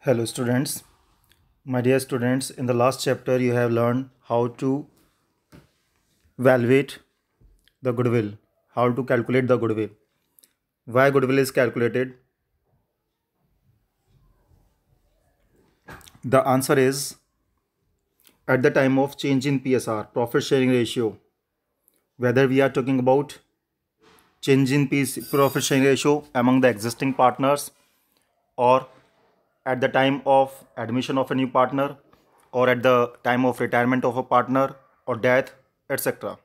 Hello students, my dear students, in the last chapter you have learned how to evaluate the goodwill, how to calculate the goodwill, why goodwill is calculated. The answer is at the time of change in PSR, profit sharing ratio, whether we are talking about change in profit sharing ratio among the existing partners or at the time of admission of a new partner or at the time of retirement of a partner or death, etc.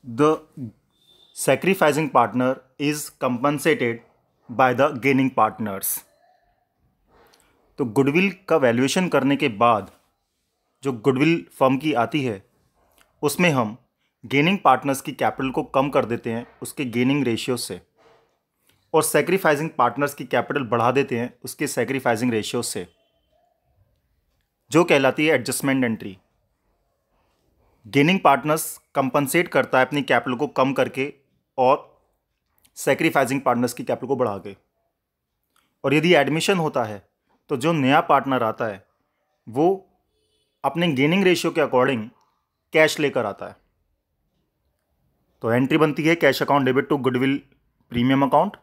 The sacrificing partner is compensated by the gaining partners. तो goodwill का valuation करने के बाद जो goodwill firm की आती है उसमें हम गेनिंग पार्टनर्स की कैपिटल को कम कर देते हैं उसके गेनिंग रेशियो से और सैक्रिफाइसिंग पार्टनर्स की कैपिटल बढ़ा देते हैं उसके सैक्रिफाइसिंग रेशियो से, जो कहलाती है adjustment entry. Gaining partners compensate करता है अपनी कैपिटल को कम करके और सैक्रिफाइसिंग पार्टनर्स की कैपिटल को बढ़ा के। और यदि एडमिशन होता है तो जो नया पार्टनर आता है वो अपने गेनिंग रेशियो के अकॉर्डिंग कैश लेकर आता है। तो एंट्री बनती है cash account debit to goodwill premium account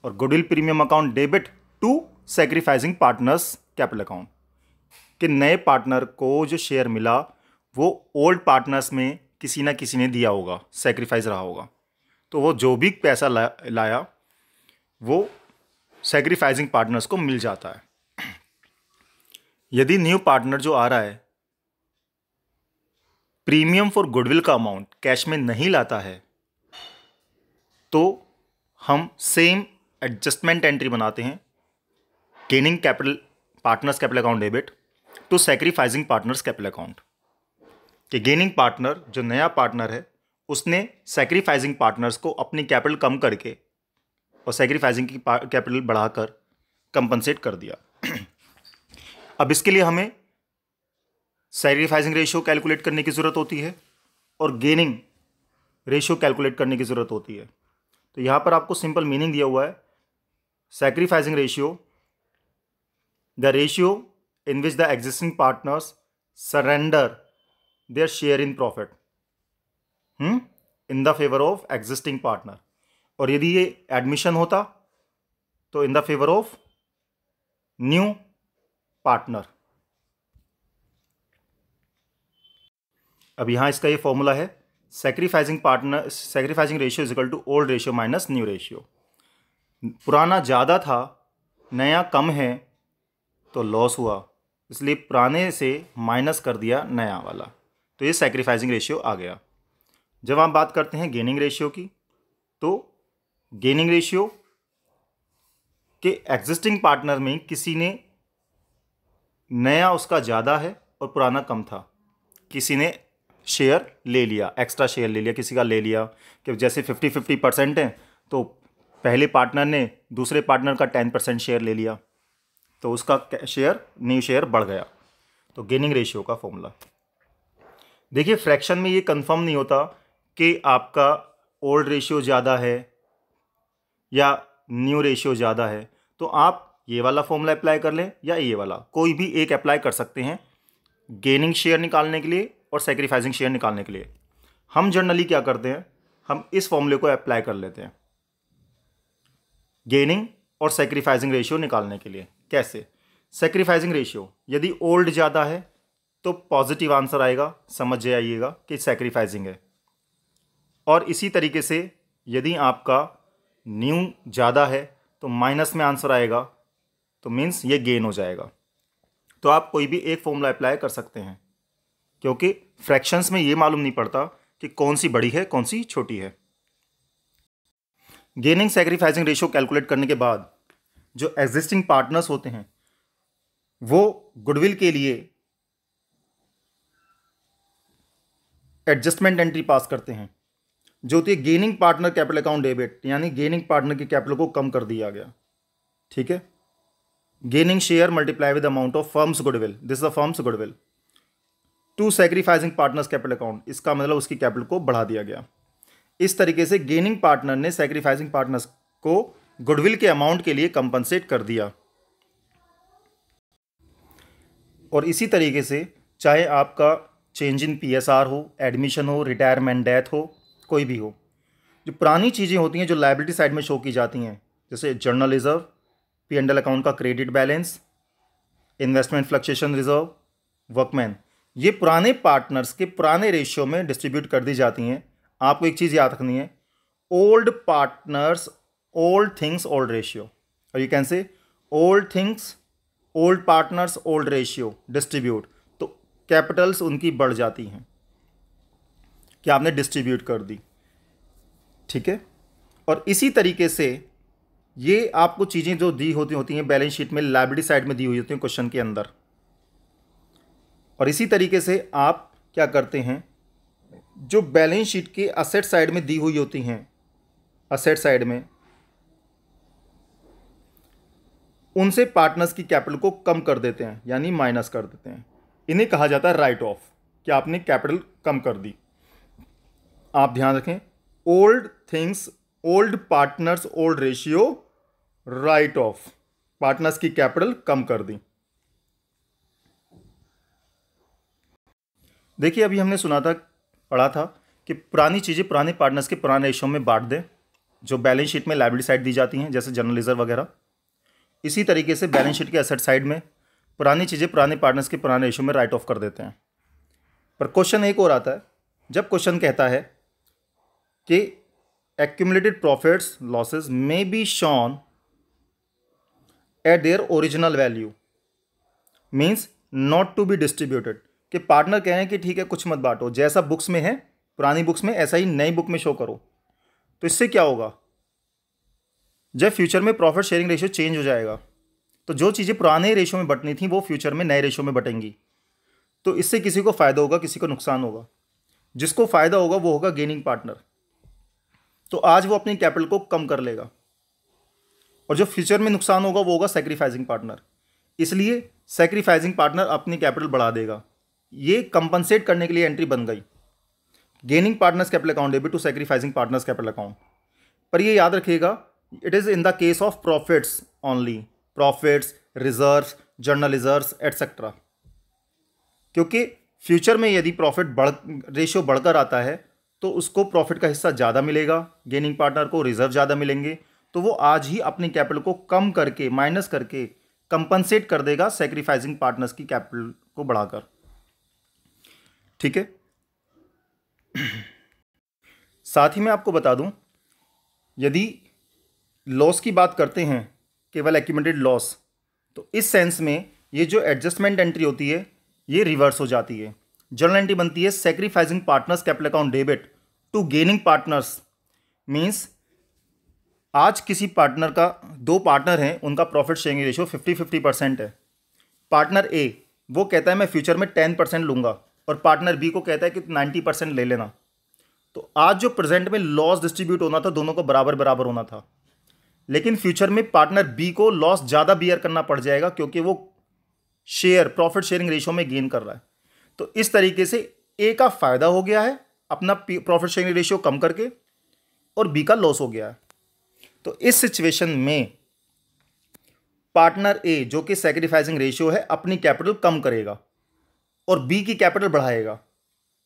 और goodwill premium account debit to sacrificing partners capital account. कि नए पार्टनर को जो शेयर मिला वो ओल्ड पार्टनर्स में किसी ना किसी ने दिया होगा, सैक्रिफाइस रहा होगा, तो वो जो भी पैसा लाया वो सैक्रिफाइसिंग पार्टनर्स को मिल जाता है। यदि न्यू पार्टनर जो आ रहा है प्रीमियम फॉर गुडविल का अमाउंट कैश में नहीं लाता है तो हम सेम एडजस्टमेंट एंट्री बनाते हैं, gaining capital partners capital account debit to sacrificing partners capital account. कि गेनिंग पार्टनर जो नया पार्टनर है उसने सैक्रिफाइसिंग पार्टनर्स को अपनी कैपिटल कम करके और सैक्रिफाइसिंग की कैपिटल बढ़ाकर कंपनसेट कर दिया। अब इसके लिए हमें सैक्रिफाइसिंग रेशियो कैलकुलेट करने की ज़रूरत होती है और गेनिंग रेशियो कैलकुलेट करने की ज़रूरत होती है। तो यहाँ पर आपको सिंपल मीनिंग दिया हुआ है, sacrificing ratio the ratio in which the existing partners surrender their share in profit in the favour of existing partner. और यदि ये एडमिशन होता तो in the favour of new partner. अब यहां इसका ये फॉर्मूला है, sacrificing ratio is equal to old ratio minus new ratio. पुराना ज़्यादा था, नया कम है तो लॉस हुआ, इसलिए पुराने से माइनस कर दिया नया वाला, तो ये सैक्रिफाइसिंग रेशियो आ गया। जब हम बात करते हैं गेनिंग रेशियो की तो गेनिंग रेशियो के एग्जिस्टिंग पार्टनर में किसी ने नया उसका ज़्यादा है और पुराना कम था, किसी ने शेयर ले लिया, एक्स्ट्रा शेयर ले लिया, किसी का ले लिया कि जैसे 50-50% है तो पहले पार्टनर ने दूसरे पार्टनर का 10% शेयर ले लिया तो उसका शेयर न्यू शेयर बढ़ गया। तो गेनिंग रेशियो का फॉर्मूला देखिए, फ्रैक्शन में ये कंफर्म नहीं होता कि आपका ओल्ड रेशियो ज़्यादा है या न्यू रेशियो ज़्यादा है, तो आप ये वाला फॉर्मूला अप्लाई कर लें या ये वाला, कोई भी एक अप्लाई कर सकते हैं गेनिंग शेयर निकालने के लिए और सैक्रिफाइसिंग शेयर निकालने के लिए। हम जनरली क्या करते हैं, हम इस फॉर्मूले को अप्लाई कर लेते हैं गेनिंग और सैक्रिफाइसिंग रेशियो निकालने के लिए। कैसे? सैक्रिफाइसिंग रेशियो यदि ओल्ड ज़्यादा है तो पॉजिटिव आंसर आएगा, समझ जाइएगा कि सैक्रिफाइसिंग है। और इसी तरीके से यदि आपका न्यू ज़्यादा है तो माइनस में आंसर आएगा, तो मीन्स ये गेन हो जाएगा। तो आप कोई भी एक फॉर्मूला अप्लाई कर सकते हैं क्योंकि फ्रैक्शंस में ये मालूम नहीं पड़ता कि कौन सी बड़ी है कौन सी छोटी है। गेनिंग सैक्रिफाइसिंग रेशियो कैलकुलेट करने के बाद जो एग्जिस्टिंग पार्टनर्स होते हैं वो गुडविल के लिए एडजस्टमेंट एंट्री पास करते हैं, जो होती है gaining partner capital account debit, यानी गेनिंग पार्टनर की कैपिटल को कम कर दिया गया। ठीक है, gaining share multiply with amount of firm's goodwill, this is the firm's goodwill to sacrificing partners capital account, इसका मतलब उसकी कैपिटल को बढ़ा दिया गया। इस तरीके से गेनिंग पार्टनर ने सैक्रिफाइसिंग पार्टनर्स को गुडविल के अमाउंट के लिए कंपनसेट कर दिया। और इसी तरीके से चाहे आपका चेंज इन पीएसआर हो, एडमिशन हो, रिटायरमेंट, डेथ हो, कोई भी हो, जो पुरानी चीज़ें होती हैं जो लायबिलिटी साइड में शो की जाती हैं, जैसे जर्नल रिजर्व, P&L अकाउंट का credit balance, investment fluctuation reserve, workman, ये पुराने पार्टनर्स के पुराने रेशियो में डिस्ट्रीब्यूट कर दी जाती हैं। आपको एक चीज़ याद रखनी है, old partners old things old ratio, और you can say old things old partners old ratio distribute, तो कैपिटल्स उनकी बढ़ जाती हैं कि आपने डिस्ट्रीब्यूट कर दी। ठीक है। और इसी तरीके से ये आपको चीज़ें जो दी होती हैं बैलेंस शीट में लायबिलिटी साइड में दी हुई होती हैं क्वेश्चन के अंदर। और इसी तरीके से आप क्या करते हैं, जो बैलेंस शीट के असेट साइड में दी हुई होती हैं, असेट साइड में उनसे पार्टनर्स की कैपिटल को कम कर देते हैं, यानी माइनस कर देते हैं। इन्हें कहा जाता है राइट ऑफ, कि आपने कैपिटल कम कर दी। आप ध्यान रखें, old things old partners old ratio, right of, partners की कैपिटल कम कर दी। देखिए अभी हमने पढ़ा था कि पुरानी चीज़ें पुराने पार्टनर्स के पुराने रेशियो में बांट दें, जो बैलेंस शीट में लायबिलिटी साइड दी जाती हैं, जैसे जनरल रिजर्व वगैरह। इसी तरीके से बैलेंस शीट के एसेट साइड में पुरानी चीज़ें पुराने पार्टनर्स के पुराने रेशियो में राइट ऑफ कर देते हैं। पर क्वेश्चन एक और आता है, जब क्वेश्चन कहता है कि accumulated profits losses may be shown at their original value, means not to be distributed, कि पार्टनर कह रहे हैं कि ठीक है कुछ मत बांटो, जैसा बुक्स में है पुरानी बुक्स में ऐसा ही नई बुक में शो करो। तो इससे क्या होगा, जब फ्यूचर में प्रॉफिट शेयरिंग रेशियो चेंज हो जाएगा तो जो चीज़ें पुराने रेशियो में बटनी थी वो फ्यूचर में नए रेशियो में बटेंगी। तो इससे किसी को फ़ायदा होगा, किसी को नुकसान होगा। जिसको फ़ायदा होगा वो होगा गेनिंग पार्टनर, तो आज वो अपनी कैपिटल को कम कर लेगा, और जो फ्यूचर में नुकसान होगा वो होगा सैक्रिफाइसिंग पार्टनर। इसलिए सैक्रिफाइसिंग पार्टनर अपनी कैपिटल बढ़ा देगा। ये कंपनसेट करने के लिए एंट्री बन गई, gaining partners capital account debit to sacrificing partners capital account. पर ये याद रखिएगा, it is in the case of profits only, profits, reserves, general reserves etcetera. क्योंकि फ्यूचर में यदि प्रॉफिट रेशियो बढ़कर आता है तो उसको प्रॉफिट का हिस्सा ज़्यादा मिलेगा, गेनिंग पार्टनर को रिजर्व ज़्यादा मिलेंगे, तो वो आज ही अपनी कैपिटल को कम करके, माइनस करके कंपनसेट कर देगा सैक्रिफाइसिंग पार्टनर्स की कैपिटल को बढ़ाकर। ठीक है। साथ ही मैं आपको बता दूं, यदि लॉस की बात करते हैं, केवल एक्यूमुलेटेड लॉस, तो इस सेंस में ये जो एडजस्टमेंट एंट्री होती है ये रिवर्स हो जाती है। जर्नल एंट्री बनती है sacrificing partners capital account debit to gaining partners, means आज किसी पार्टनर का, दो पार्टनर हैं, उनका प्रॉफिट शेयरिंग रेशियो 50-50% है। पार्टनर ए वो कहता है मैं फ्यूचर में 10% लूँगा, और पार्टनर बी को कहता है कि 90% ले लेना। तो आज जो प्रेजेंट में लॉस डिस्ट्रीब्यूट होना था दोनों को बराबर बराबर होना था, लेकिन फ्यूचर में पार्टनर बी को लॉस ज़्यादा बियर करना पड़ जाएगा क्योंकि वो प्रॉफिट शेयरिंग रेशियो में गेन कर रहा है। तो इस तरीके से ए का फायदा हो गया है अपना प्रॉफिट शेयरिंग रेशियो कम करके, और बी का लॉस हो गया है। तो इस सिचुएशन में पार्टनर ए जो कि सैक्रिफाइसिंग रेशियो है अपनी कैपिटल कम करेगा और बी की कैपिटल बढ़ाएगा,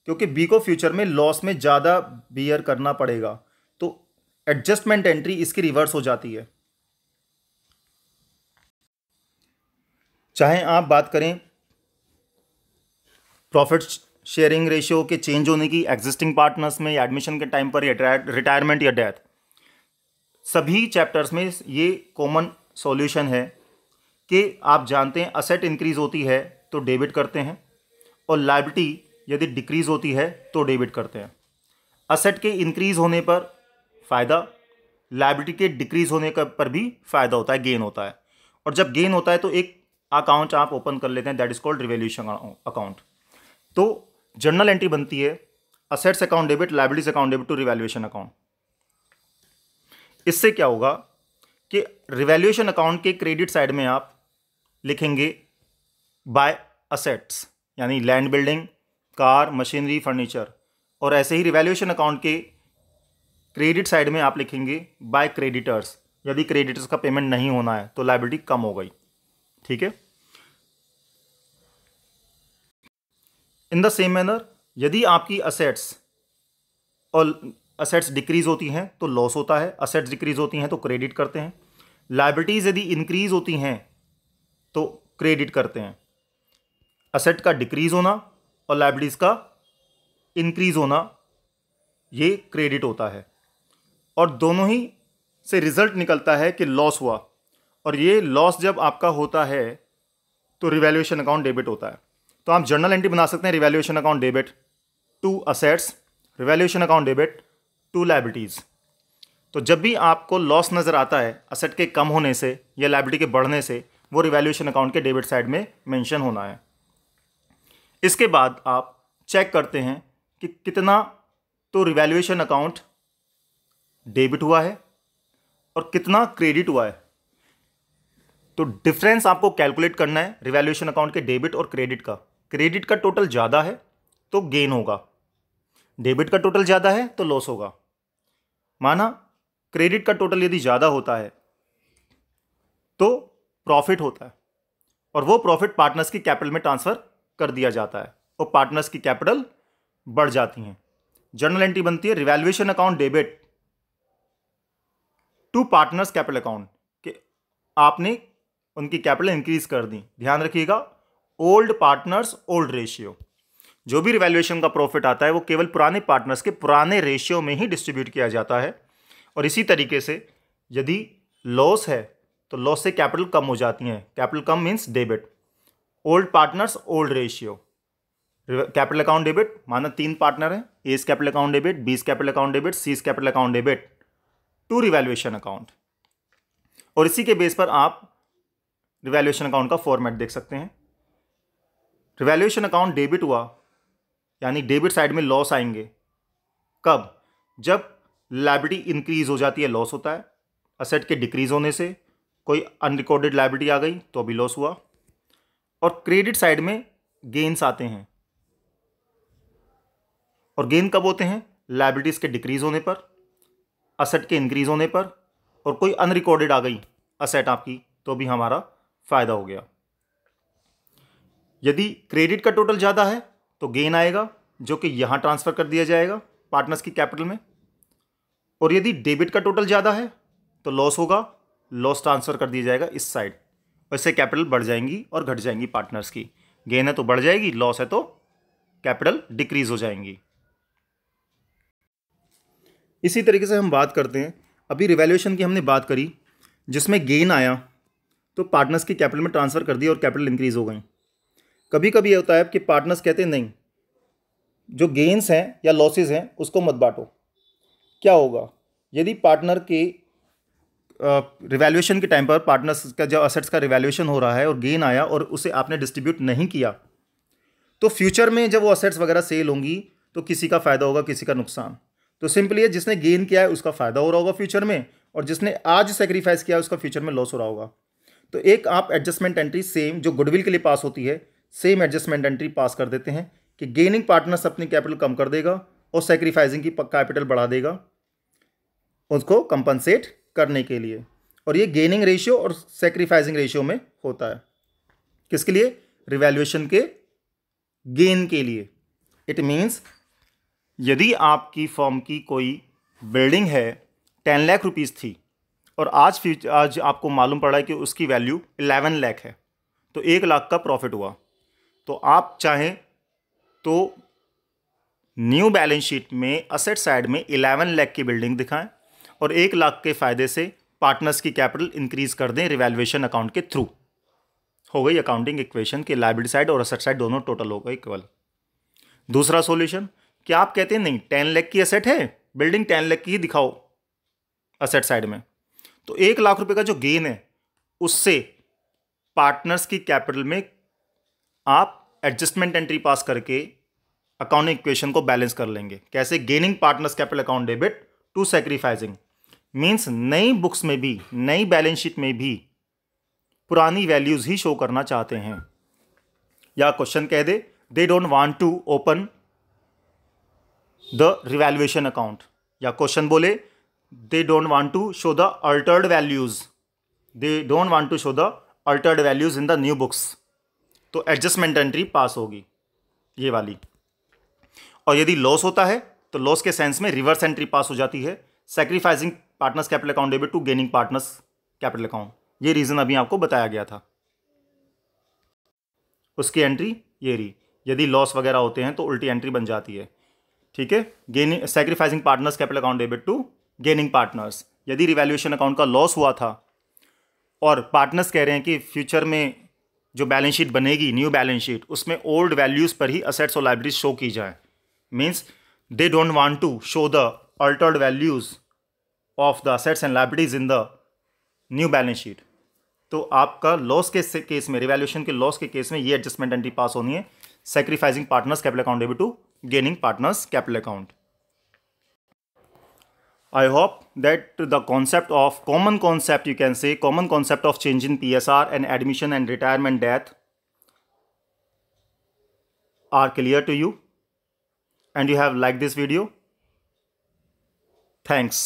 क्योंकि बी को फ्यूचर में लॉस में ज़्यादा बियर करना पड़ेगा। तो एडजस्टमेंट एंट्री इसकी रिवर्स हो जाती है। चाहे आप बात करें प्रॉफिट शेयरिंग रेशियो के चेंज होने की एग्जिस्टिंग पार्टनर्स में, या एडमिशन के टाइम पर, या रिटायरमेंट या डेथ, सभी चैप्टर्स में ये कॉमन सॉल्यूशन है कि आप जानते हैं असेट इंक्रीज होती है तो डेबिट करते हैं, और लायबिलिटी यदि डिक्रीज होती है तो डेबिट करते हैं। असेट के इंक्रीज होने पर फ़ायदा, लायबिलिटी के डिक्रीज होने पर भी फ़ायदा होता है, गेन होता है। और जब गेन होता है तो एक अकाउंट आप ओपन कर लेते हैं, that is called revaluation account. तो जर्नल एंट्री बनती है assets account debit, liabilities account debit to revaluation account. इससे क्या होगा कि रिवैल्यूएशन अकाउंट के क्रेडिट साइड में आप लिखेंगे बाय असेट्स, यानी land, building, car, machinery, furniture, और ऐसे ही रिवैल्यूएशन अकाउंट के क्रेडिट साइड में आप लिखेंगे बाय क्रेडिटर्स, यदि क्रेडिटर्स का पेमेंट नहीं होना है तो लायबिलिटी कम हो गई। ठीक है। इन द सेम मैनर यदि आपकी असेट्स डिक्रीज होती हैं तो लॉस होता है, असेट्स डिक्रीज होती हैं तो क्रेडिट करते हैं। लायबिलिटीज यदि इंक्रीज होती हैं तो क्रेडिट करते हैं। असेट का डिक्रीज होना और लायबिलिटीज का इंक्रीज होना ये क्रेडिट होता है, और दोनों ही से रिजल्ट निकलता है कि लॉस हुआ, और ये लॉस जब आपका होता है तो रिवैल्यूएशन अकाउंट डेबिट होता है। तो आप जर्नल एंट्री बना सकते हैं, revaluation account debit to assets, revaluation account debit to liabilities. तो जब भी आपको लॉस नज़र आता है असेट के कम होने से या लायबिलिटी के बढ़ने से, वो रिवैल्यूएशन अकाउंट के डेबिट साइड में मेंशन होना है। इसके बाद आप चेक करते हैं कि कितना तो रिवैल्यूएशन अकाउंट डेबिट हुआ है और कितना क्रेडिट हुआ है। तो डिफरेंस आपको कैलकुलेट करना है रिवैल्यूएशन अकाउंट के डेबिट और क्रेडिट का। क्रेडिट का टोटल ज़्यादा है तो गेन होगा, डेबिट का टोटल ज़्यादा है तो लॉस होगा। माना क्रेडिट का टोटल यदि ज़्यादा होता है तो प्रॉफिट होता है, और वो प्रॉफिट पार्टनर्स की कैपिटल में ट्रांसफ़र कर दिया जाता है और पार्टनर्स की कैपिटल बढ़ जाती हैं। जर्नल एंट्री बनती है revaluation account debit to partners capital account, कि आपने उनकी कैपिटल इंक्रीज कर दी। ध्यान रखिएगा, ओल्ड पार्टनर्स ओल्ड रेशियो। जो भी रिवैल्यूएशन का प्रॉफिट आता है वो केवल पुराने पार्टनर्स के पुराने रेशियो में ही डिस्ट्रीब्यूट किया जाता है। और इसी तरीके से यदि लॉस है तो लॉस से कैपिटल कम हो जाती हैं। कैपिटल कम means debit. Old partners old ratio, capital account debit, माना 3 पार्टनर हैं, A's capital account debit, B's capital account debit, C's capital account debit to revaluation account. और इसी के बेस पर आप रिवैल्यूएशन अकाउंट का फॉर्मेट देख सकते हैं। रिवैल्यूएशन अकाउंट डेबिट हुआ यानी डेबिट साइड में लॉस आएंगे। कब? जब लायबिलिटी इंक्रीज हो जाती है लॉस होता है, असेट के डिक्रीज होने से कोई अनरिकॉर्डेड लायबिलिटी आ गई तो अभी लॉस हुआ, और क्रेडिट साइड में गेन्स आते हैं। और गेन कब होते हैं? लायबिलिटीज के डिक्रीज होने पर, असेट के इंक्रीज होने पर, और कोई अनरिकॉर्डेड आ गई असेट आपकी तो भी हमारा फायदा हो गया। यदि क्रेडिट का टोटल ज़्यादा है तो गेन आएगा जो कि यहाँ ट्रांसफ़र कर दिया जाएगा पार्टनर्स की कैपिटल में, और यदि डेबिट का टोटल ज़्यादा है तो लॉस होगा, लॉस ट्रांसफ़र कर दिया जाएगा इस साइड, और इससे कैपिटल बढ़ जाएंगी और घट जाएंगी पार्टनर्स की। गेन है तो बढ़ जाएगी, लॉस है तो कैपिटल डिक्रीज हो जाएंगी। इसी तरीके से हम बात करते हैं, अभी रिवैल्यूएशन की हमने बात करी जिसमें गेन आया तो पार्टनर्स की कैपिटल में ट्रांसफ़र कर दिया और कैपिटल इंक्रीज हो गई। कभी कभी ये होता है कि पार्टनर्स कहते हैं नहीं, जो गेन्स हैं या लॉसेस हैं उसको मत बांटो। क्या होगा यदि पार्टनर के रिवैल्यूएशन के टाइम पर पार्टनर्स का जो असेट्स का रिवैल्यूएशन हो रहा है और गेन आया और उसे आपने डिस्ट्रीब्यूट नहीं किया, तो फ्यूचर में जब वो असेट्स वगैरह सेल होंगी तो किसी का फ़ायदा होगा, किसी का नुकसान। तो सिंपली है, जिसने गेन किया है उसका फ़ायदा हो रहा होगा फ्यूचर में, और जिसने आज सेक्रीफाइस किया है उसका फ्यूचर में लॉस हो रहा होगा। तो एक आप एडजस्टमेंट एंट्री सेम जो गुडविल के लिए पास होती है, सेम एडजस्टमेंट एंट्री पास कर देते हैं कि गेनिंग पार्टनर्स अपनी कैपिटल कम कर देगा और सेक्रीफाइसिंग की कैपिटल बढ़ा देगा उसको कंपनसेट करने के लिए। और ये गेनिंग रेशियो और सेक्रीफाइसिंग रेशियो में होता है। किसके लिए? रिवैल्यूएशन के गेन के लिए। इट मीन्स यदि आपकी फर्म की कोई बिल्डिंग है 10 लाख रुपीज़ थी और आज आपको मालूम पड़ा है कि उसकी वैल्यू 11 लाख है, तो 1 लाख का प्रॉफिट हुआ, तो आप चाहें तो न्यू बैलेंस शीट में असेट साइड में 11 लाख की बिल्डिंग दिखाएं और 1 लाख के फ़ायदे से पार्टनर्स की कैपिटल इंक्रीज कर दें रिवैल्यूएशन अकाउंट के थ्रू। हो गई अकाउंटिंग इक्वेशन के लायबिलिटी साइड और असेट साइड दोनों टोटल हो गए इक्वल। दूसरा सॉल्यूशन, क्या आप कहते हैं नहीं 10 लाख की असेट है, बिल्डिंग 10 लाख की ही दिखाओ असेट साइड में, तो 1 लाख रुपए का जो गेन है उससे पार्टनर्स की कैपिटल में आप एडजस्टमेंट एंट्री पास करके अकाउंटिंग इक्वेशन को बैलेंस कर लेंगे। कैसे? Gaining partners capital account debit to sacrificing, means नई बुक्स में भी, नई बैलेंस शीट में भी पुरानी वैल्यूज ही शो करना चाहते हैं। या क्वेश्चन कह दे they don't want to open the revaluation account, या क्वेश्चन बोले they don't want to show the altered values. They don't want to show the altered values in the new books. तो adjustment entry पास होगी ये वाली। और यदि loss होता है तो लॉस के सेंस में रिवर्स एंट्री पास हो जाती है, sacrificing partners capital account debit to gaining partners capital account. ये रीजन अभी आपको बताया गया था। उसकी एंट्री ये रही, यदि लॉस वगैरह होते हैं तो उल्टी एंट्री बन जाती है। ठीक है, gaining sacrificing partners capital account debit to gaining partners. यदि रिवैल्यूएशन अकाउंट का लॉस हुआ था और पार्टनर्स कह रहे हैं कि फ्यूचर में जो बैलेंस शीट बनेगी, न्यू बैलेंस शीट, उसमें ओल्ड वैल्यूज पर ही असेट्स और लाइबिलिटीज शो की जाए, means they don't want to show the altered values of the assets and liabilities in the new balance sheet. तो आपका लॉस के केस में, रिवैल्यूएशन के लॉस के केस में ये एडजस्टमेंट एंट्री पास होनी है, sacrificing partners capital account debit to gaining partners capital account. I hope that the common concept, you can say, common concept of change in PSR and admission and retirement death are clear to you and you have liked this video. Thanks.